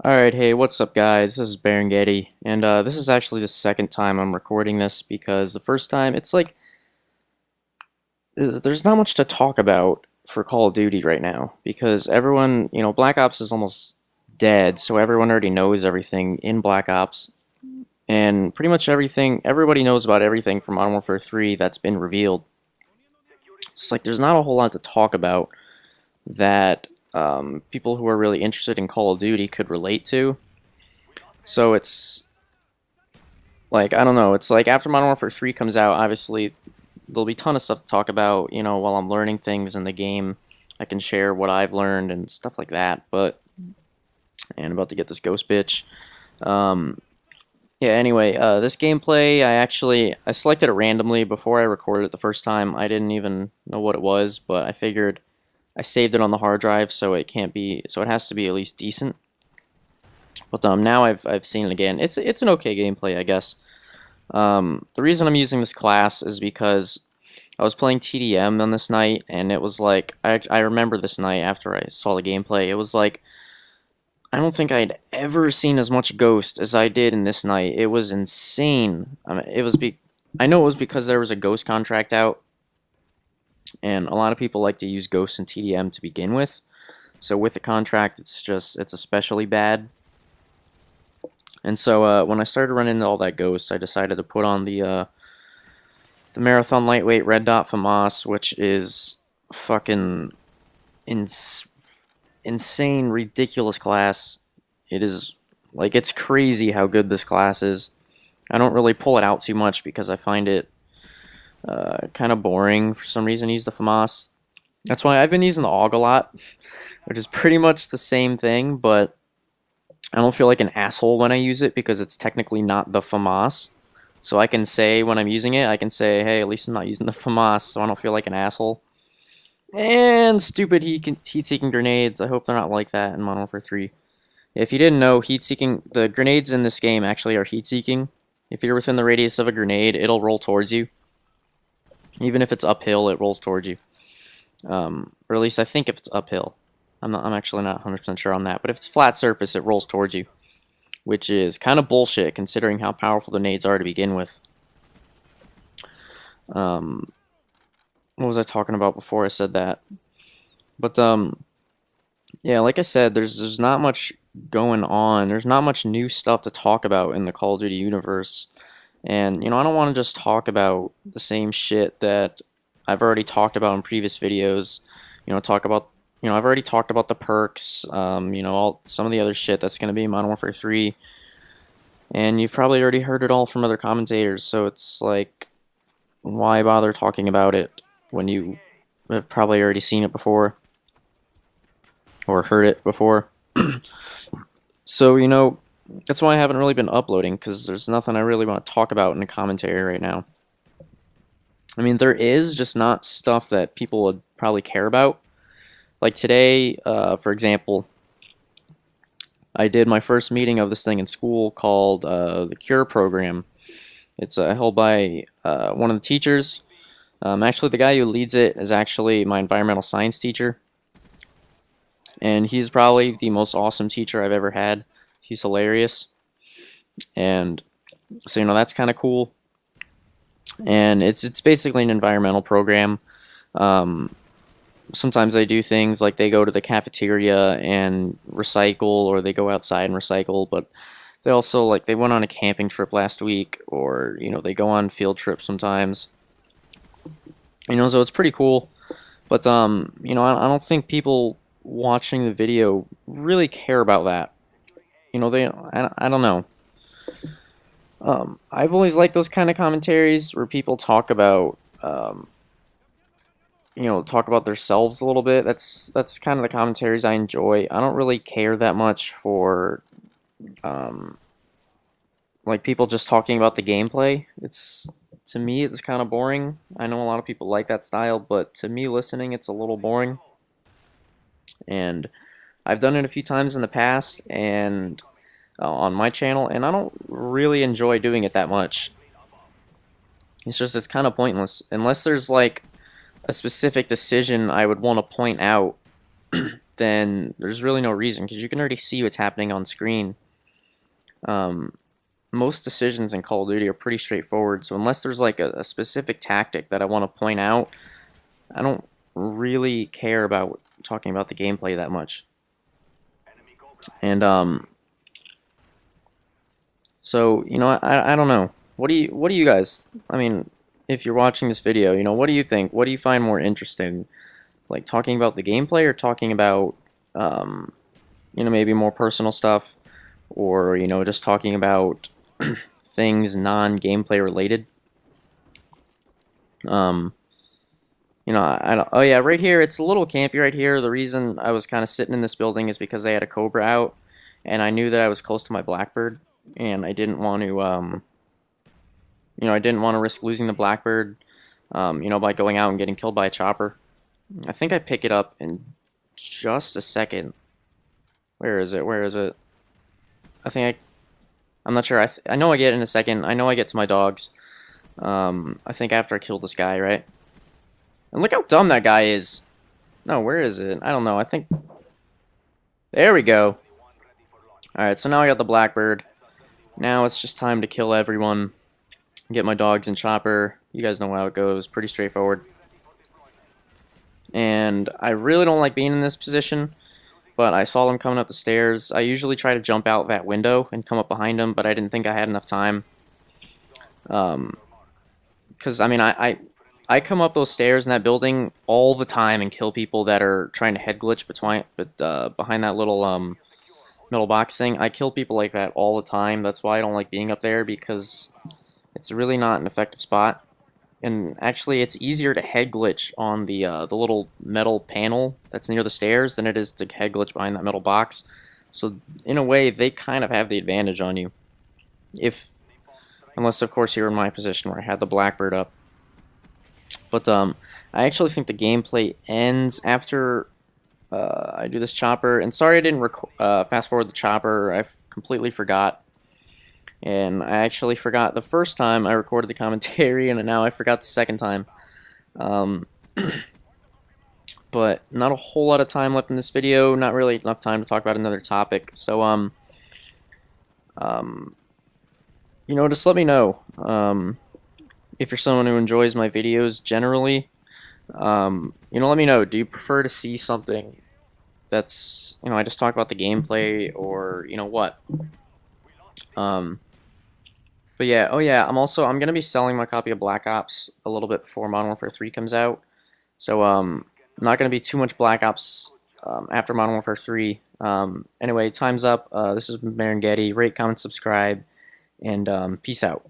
Alright, hey, what's up guys? This is Baron Getty, and this is actually the second time I'm recording this because the first time, it's like, there's not much to talk about for Call of Duty right now because everyone, Black Ops is almost dead, so everyone already knows everything in Black Ops, and pretty much everything, everybody knows about everything from Modern Warfare 3 that's been revealed. It's like there's not a whole lot to talk about that people who are really interested in Call of Duty could relate to. So it's like, I don't know, it's like after Modern Warfare 3 comes out, obviously there'll be a ton of stuff to talk about, while I'm learning things in the game. I can share what I've learned and stuff like that, but and I'm about to get this ghost bitch. Um, yeah, anyway, this gameplay, I selected it randomly before I recorded it the first time. I didn't even know what it was, but I figured I saved it on the hard drive, so it has to be at least decent. But now I've seen it again. It's an okay gameplay, I guess. The reason I'm using this class is because I was playing TDM on this night, and it was like, I remember this night after I saw the gameplay, it was like, I don't think I'd ever seen as much Ghost as I did in this night. It was insane. I know it was because there was a Ghost contract out, and a lot of people like to use Ghost in TDM to begin with. So with the contract, it's especially bad. And so when I started running into all that Ghost, I decided to put on the Marathon Lightweight Red Dot FAMAS, which is fucking insane, ridiculous class. It is, like, it's crazy how good this class is. I don't really pull it out too much because I find it kind of boring for some reason to use the FAMAS. That's why I've been using the AUG a lot, which is pretty much the same thing, but I don't feel like an asshole when I use it because it's technically not the FAMAS. So I can say when I'm using it, I can say, hey, at least I'm not using the FAMAS, so I don't feel like an asshole. And stupid heat-seeking grenades. I hope they're not like that in Modern Warfare 3. If you didn't know, the grenades in this game actually are heat-seeking. If you're within the radius of a grenade, it'll roll towards you. Even if it's uphill, it rolls towards you. Or at least I think if it's uphill. I'm actually not 100% sure on that. But if it's flat surface, it rolls towards you, which is kind of bullshit considering how powerful the nades are to begin with. What was I talking about before I said that? But yeah, like I said, there's not much going on. There's not much new stuff to talk about in the Call of Duty universe. And I don't want to just talk about the same shit that I've already talked about in previous videos. I've already talked about the perks, all some of the other shit that's going to be in Modern Warfare 3. And you've probably already heard it all from other commentators, so it's like, why bother talking about it when you have probably already seen it before or heard it before? So, that's why I haven't really been uploading, because there's nothing I really want to talk about in a commentary right now. I mean, there is, just not stuff that people would probably care about. Like today, for example, I did my first meeting of this thing in school called the CURE program. It's held by one of the teachers. Actually, the guy who leads it is actually my environmental science teacher. And he's probably the most awesome teacher I've ever had. He's hilarious. And so, that's kind of cool. And it's basically an environmental program. Sometimes they do things like they go to the cafeteria and recycle, or they go outside and recycle, but they also, like, they went on a camping trip last week, or, they go on field trips sometimes. So it's pretty cool. But, I don't think people watching the video really care about that. I don't know. I've always liked those kind of commentaries where people talk about, talk about themselves a little bit. That's kind of the commentaries I enjoy. I don't really care that much for, like, people just talking about the gameplay. To me, it's kind of boring. I know a lot of people like that style, but to me, listening, it's a little boring. And I've done it a few times in the past, and on my channel, and I don't really enjoy doing it that much. It's kind of pointless unless there's like a specific decision I would want to point out then there's really no reason because you can already see what's happening on screen. Most decisions in Call of Duty are pretty straightforward, so unless there's like a specific tactic that I want to point out, I don't really care about talking about the gameplay that much. And so I don't know. What do you guys? I mean, if you're watching this video, what do you think? What do you find more interesting? Like talking about the gameplay or talking about maybe more personal stuff, or just talking about things non-gameplay related. Oh yeah, right here, it's a little campy right here. The reason I was kind of sitting in this building is because they had a Cobra out, and I knew that I was close to my Blackbird, and I didn't want to, I didn't want to risk losing the Blackbird, by going out and getting killed by a chopper. I think I pick it up in just a second. Where is it? Where is it? I'm not sure. I know I get it in a second. I know I get to my dogs. I think after I kill this guy, right? And look how dumb that guy is. No, where is it? I don't know. I think... There we go. Alright, so now I got the Blackbird. Now it's just time to kill everyone. Get my dogs and chopper. You guys know how it goes. Pretty straightforward. And I really don't like being in this position, but I saw them coming up the stairs. I usually try to jump out that window and come up behind them, but I didn't think I had enough time. Because, I mean, I come up those stairs in that building all the time and kill people that are trying to head glitch behind that little metal box thing. I kill people like that all the time. That's why I don't like being up there, because it's really not an effective spot. And actually, it's easier to head glitch on the little metal panel that's near the stairs than it is to head glitch behind that metal box. So in a way, they kind of have the advantage on you. Unless, of course, you're in my position where I had the Blackbird up. But I actually think the gameplay ends after I do this chopper. And sorry I didn't fast forward the chopper. I completely forgot. And I actually forgot the first time I recorded the commentary, and now I forgot the second time. But not a whole lot of time left in this video. Not really enough time to talk about another topic. So just let me know. If you're someone who enjoys my videos generally, let me know. Do you prefer to see something that's, I just talk about the gameplay, or, what? But yeah, oh yeah, I'm going to be selling my copy of Black Ops a little bit before Modern Warfare 3 comes out. So, not going to be too much Black Ops after Modern Warfare 3. Anyway, time's up. This is Marengetty. Rate, comment, subscribe, and peace out.